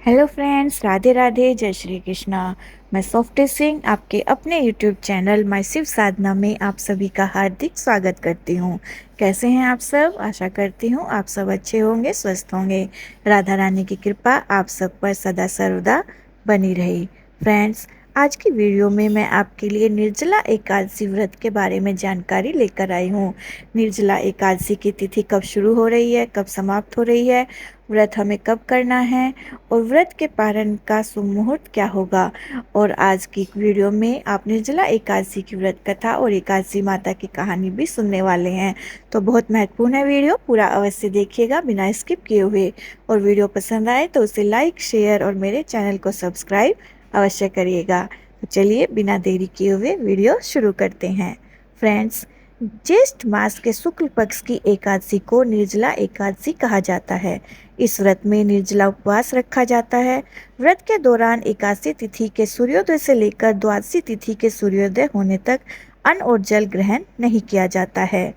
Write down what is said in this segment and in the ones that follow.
Hello friends, Radhe Radhe, जय श्री कृष्णा। मैं softy Singh आपके अपने यूट्यूब चैनल माय शिव साधना में आप सभी का हार्दिक स्वागत करती हूँ। कैसे हैं आप सब? आशा करती हूँ आप सब अच्छे होंगे, स्वस्थ होंगे। राधा रानी की कृपा आप सब पर सदा सर्वदा बनी रही। फ्रेंड्स, आज की वीडियो में मैं आपके लिए निर्जला एकादशी व्रत के बारे में जानकारी लेकर आई हूँ। निर्जला एकादशी की तिथि कब शुरू हो रही है, कब समाप्त हो रही है, व्रत हमें कब करना है और व्रत के पारण का शुभ मुहूर्त क्या होगा। और आज की वीडियो में आप निर्जला एकादशी की व्रत कथा और एकादशी माता की कहानी भी सुनने वाले हैं। तो बहुत महत्वपूर्ण है वीडियो, पूरा अवश्य देखिएगा बिना स्किप किए हुए। और वीडियो पसंद आए तो उसे लाइक, शेयर और मेरे चैनल को सब्सक्राइब अवश्य करिएगा। तो चलिए बिना देरी किए हुए वीडियो शुरू करते हैं। फ्रेंड्स, ज्येष्ठ मास के शुक्ल पक्ष की एकादशी को निर्जला एकादशी कहा जाता है। इस व्रत में निर्जला उपवास रखा जाता है। व्रत के दौरान एकादशी तिथि के सूर्योदय से लेकर द्वादशी तिथि के सूर्योदय होने तक अन्न और जल ग्रहण नहीं किया जाता है।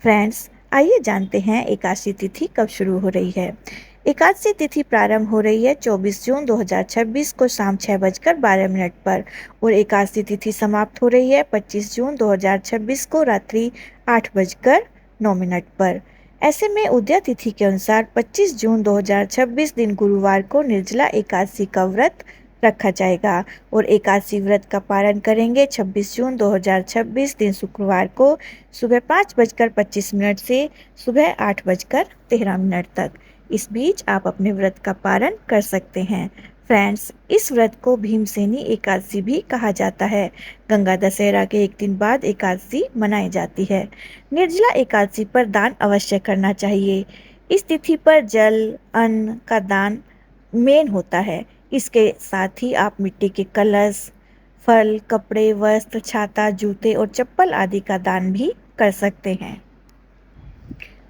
फ्रेंड्स, आइए जानते हैं एकादशी तिथि कब शुरू हो रही है। एकादशी तिथि प्रारंभ हो रही है 24 जून 2026 को शाम 6:12 पर और एकादशी तिथि समाप्त हो रही है 25 जून 2026 को रात्रि 8:09 पर। ऐसे में उदय तिथि के अनुसार 25 जून 2026 दिन गुरुवार को निर्जला एकादशी का व्रत रखा जाएगा और एकादशी व्रत का पारण करेंगे 26 जून 2026 दिन शुक्रवार को सुबह 5:25 से सुबह 8:13 तक। इस बीच आप अपने व्रत का पारण कर सकते हैं। फ्रेंड्स, इस व्रत को भीमसेनी एकादशी भी कहा जाता है। गंगा दशहरा के एक दिन बाद एकादशी मनाई जाती है। निर्जला एकादशी पर दान अवश्य करना चाहिए। इस तिथि पर जल, अन्न का दान मेन होता है। इसके साथ ही आप मिट्टी के कलश, फल, कपड़े, वस्त्र, छाता, जूते और चप्पल आदि का दान भी कर सकते हैं।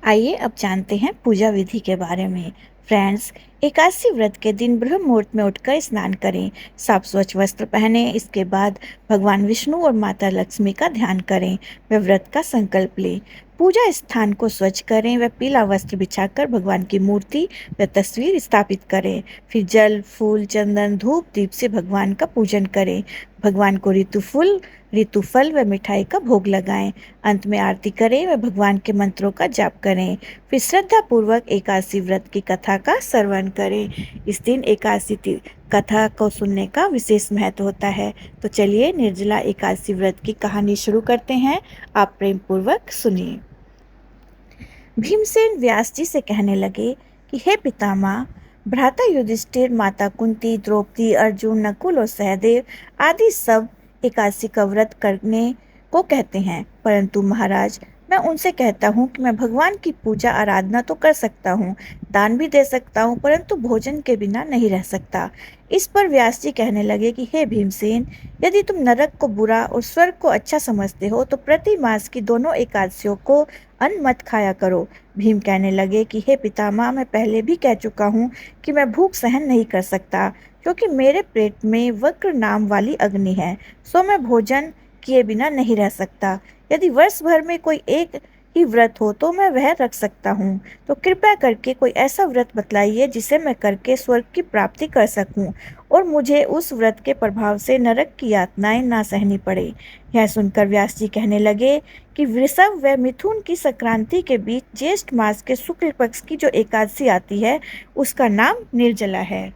आइए अब जानते हैं पूजा विधि के बारे में। फ्रेंड्स, एकादशी व्रत के दिन ब्रह्म मुहूर्त में उठकर स्नान करें, साफ स्वच्छ वस्त्र पहने। इसके बाद भगवान विष्णु और माता लक्ष्मी का ध्यान करें व व्रत का संकल्प लें। पूजा स्थान को स्वच्छ करें व पीला वस्त्र बिछाकर भगवान की मूर्ति व तस्वीर स्थापित करें। फिर जल, फूल, चंदन, धूप, दीप से भगवान का पूजन करें। भगवान को ऋतुफल व मिठाई का भोग लगाएं। अंत में आरती करें व भगवान के मंत्रों का जाप करें। फिर श्रद्धा पूर्वक एकादशी व्रत की कथा का श्रवण करें। इस दिन एकादशी कथा को सुनने का विशेष महत्व होता है। तो चलिए निर्जला एकादशी व्रत की कहानी शुरू करते हैं। आप प्रेम पूर्वक सुनिए। भीमसेन व्यास जी से कहने लगे कि हे पितामह, भ्राता युधिष्ठिर, माता कुंती, द्रौपदी, अर्जुन, नकुल और सहदेव आदि सब एकादशी का व्रत करने को कहते हैं, परंतु महाराज, मैं उनसे कहता हूँ कि मैं भगवान की पूजा आराधना तो कर सकता हूँ, दान भी दे सकता हूँ, परंतु भोजन के बिना नहीं रह सकता। इस पर व्यास जी कहने लगे कि हे भीमसेन, यदि तुम नरक को बुरा और स्वर्ग को अच्छा समझते हो तो प्रति मास की दोनों एकादशियों को अन्न मत खाया करो। भीम कहने लगे कि हे पितामह, मैं पहले भी कह चुका हूँ कि मैं भूख सहन नहीं कर सकता, क्योंकि मेरे पेट में वक्र नाम वाली अग्नि है, सो मैं भोजन किए बिना नहीं रह सकता। यदि वर्ष भर में कोई एक ही व्रत हो तो मैं वह रख सकता हूँ। तो कृपया करके कोई ऐसा व्रत बतलाइए जिसे मैं करके स्वर्ग की प्राप्ति कर सकूँ और मुझे उस व्रत के प्रभाव से नरक की यातनाएं ना सहनी पड़े। यह सुनकर व्यास जी कहने लगे कि वृषभ व मिथुन की संक्रांति के बीच ज्येष्ठ मास के शुक्ल पक्ष की जो एकादशी आती है उसका नाम निर्जला है।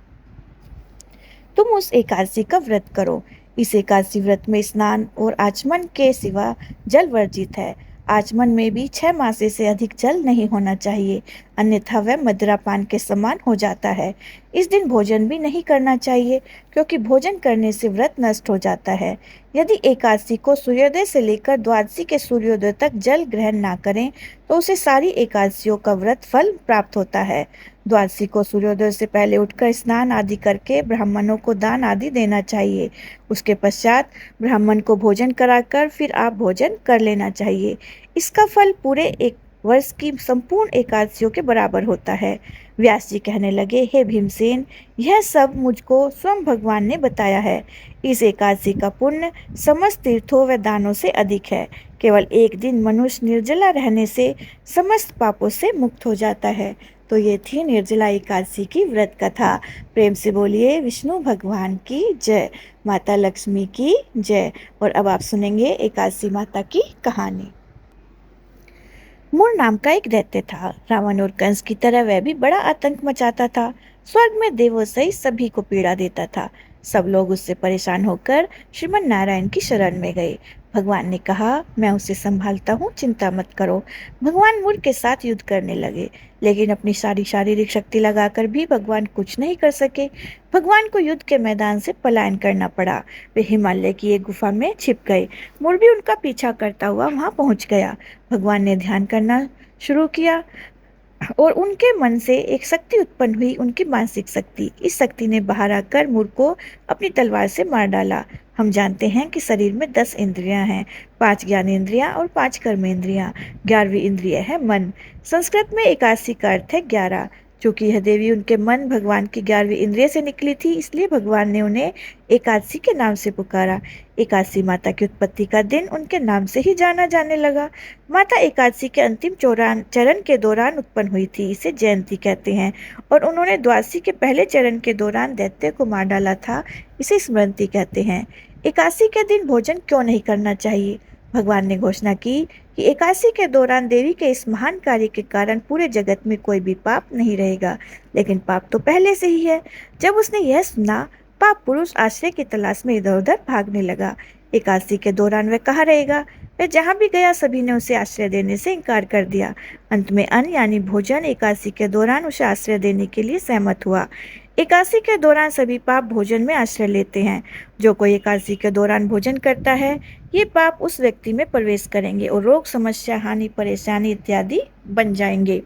तुम उस एकादशी का व्रत करो। इस एकादशी व्रत में स्नान और आचमन के सिवा जल वर्जित है। आचमन में भी 6 मासे से अधिक जल नहीं होना चाहिए, अन्यथा वह मदिरापान के समान हो जाता है। इस दिन भोजन भी नहीं करना चाहिए, क्योंकि भोजन करने से व्रत नष्ट हो जाता है। यदि एकादशी को सूर्योदय से लेकर द्वादशी के सूर्योदय तक जल ग्रहण ना करें तो उसे सारी एकादशियों का व्रत फल प्राप्त होता है। द्वादशी को सूर्योदय से पहले उठकर स्नान आदि करके ब्राह्मणों को दान आदि देना चाहिए। उसके पश्चात ब्राह्मण को भोजन कराकर फिर आप भोजन कर लेना चाहिए। इसका फल पूरे एक वर्ष की संपूर्ण एकादशियों के बराबर होता है। व्यास जी कहने लगे, हे भीमसेन, यह सब मुझको स्वयं भगवान ने बताया है। इस एकादशी का पुण्य समस्त तीर्थों व दानों से अधिक है। केवल एक दिन मनुष्य निर्जला रहने से समस्त पापों से मुक्त हो जाता है। तो ये थी निर्जला एकादशी की व्रत कथा। प्रेम से बोलिए विष्णु भगवान की जय, माता लक्ष्मी की जय। और अब आप सुनेंगे एकादशी माता की कहानी। मूर नाम का एक दैत्य था। रावण और कंस की तरह वह भी बड़ा आतंक मचाता था। स्वर्ग में देवों सहित सभी को पीड़ा देता था। सब लोग उससे परेशान होकर श्रीमन नारायण की शरण में गए। भगवान ने कहा, मैं उसे संभालता हूँ, चिंता मत करो। भगवान मूर के साथ युद्ध करने लगे, लेकिन अपनी सारी शारीरिक शक्ति लगाकर भी भगवान कुछ नहीं कर सके। भगवान को युद्ध के मैदान से पलायन करना पड़ा। वे हिमालय की एक गुफा में छिप गए। मूर भी उनका पीछा करता हुआ वहां पहुंच गया। भगवान ने ध्यान करना शुरू किया और उनके मन से एक शक्ति उत्पन्न हुई, उनकी मानसिक शक्ति। इस शक्ति ने बाहर आकर मूर को अपनी तलवार से मार डाला। हम जानते हैं कि शरीर में 10 इंद्रियां हैं, 5 ज्ञान इंद्रियां और 5 कर्म इंद्रियां। 11वीं इंद्रिय है मन। संस्कृत में एकादशी का अर्थ है 11। चूंकि यह देवी उनके मन भगवान की 11वीं इंद्रिय से निकली थी, इसलिए भगवान ने उन्हें एकादशी के नाम से पुकारा। एकादशी माता की उत्पत्ति का दिन उनके नाम से ही जाना जाने लगा। माता एकादशी के अंतिम चरण के दौरान उत्पन्न हुई थी, इसे जयंती कहते हैं। और उन्होंने द्वादशी के पहले चरण के दौरान दैत्य को मार डाला था, इसे स्मृति कहते हैं। एकादशी के दिन भोजन क्यों नहीं करना चाहिए? भगवान ने घोषणा की कि एकादशी के दौरान देवी के इस महान कार्य के कारण पूरे जगत में कोई भी पाप नहीं रहेगा। लेकिन पाप तो पहले से ही है। जब उसने यह सुना, पाप पुरुष आश्रय की तलाश में इधर उधर भागने लगा। एकादशी के दौरान वह कहाँ रहेगा? वह जहाँ भी गया सभी ने उसे आश्रय देने से इनकार कर दिया। अंत में अन्न यानी भोजन एकादशी के दौरान उसे आश्रय देने के लिए सहमत हुआ। एकादशी के दौरान सभी पाप भोजन में आश्रय लेते हैं। जो कोई एकादशी के दौरान भोजन करता है, ये पाप उस व्यक्ति में प्रवेश करेंगे और रोग, समस्या, हानि, परेशानी इत्यादि बन जाएंगे।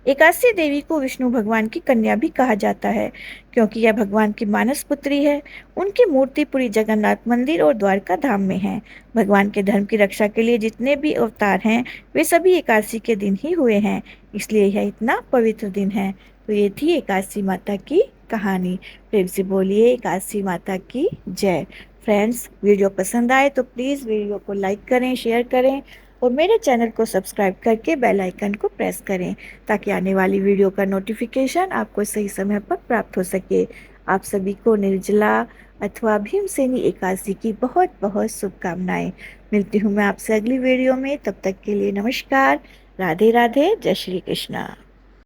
एकादशी देवी को विष्णु भगवान की कन्या भी कहा जाता है, क्योंकि यह भगवान की मानस पुत्री है। उनकी मूर्ति पूरी जगन्नाथ मंदिर और द्वारका धाम में है। भगवान के धर्म की रक्षा के लिए जितने भी अवतार हैं, वे सभी एकादशी के दिन ही हुए हैं, इसलिए यह इतना पवित्र दिन है। तो ये थी एकादशी माता की कहानी। प्रेम से बोलिए एकादशी माता की जय। फ्रेंड्स, वीडियो पसंद आए तो प्लीज़ वीडियो को लाइक करें, शेयर करें और मेरे चैनल को सब्सक्राइब करके बेल आइकन को प्रेस करें, ताकि आने वाली वीडियो का नोटिफिकेशन आपको सही समय पर प्राप्त हो सके। आप सभी को निर्जला अथवा भीमसेनी एकादशी की बहुत बहुत शुभकामनाएं। मिलती हूँ मैं आपसे अगली वीडियो में। तब तक के लिए नमस्कार, राधे राधे, जय श्री कृष्णा।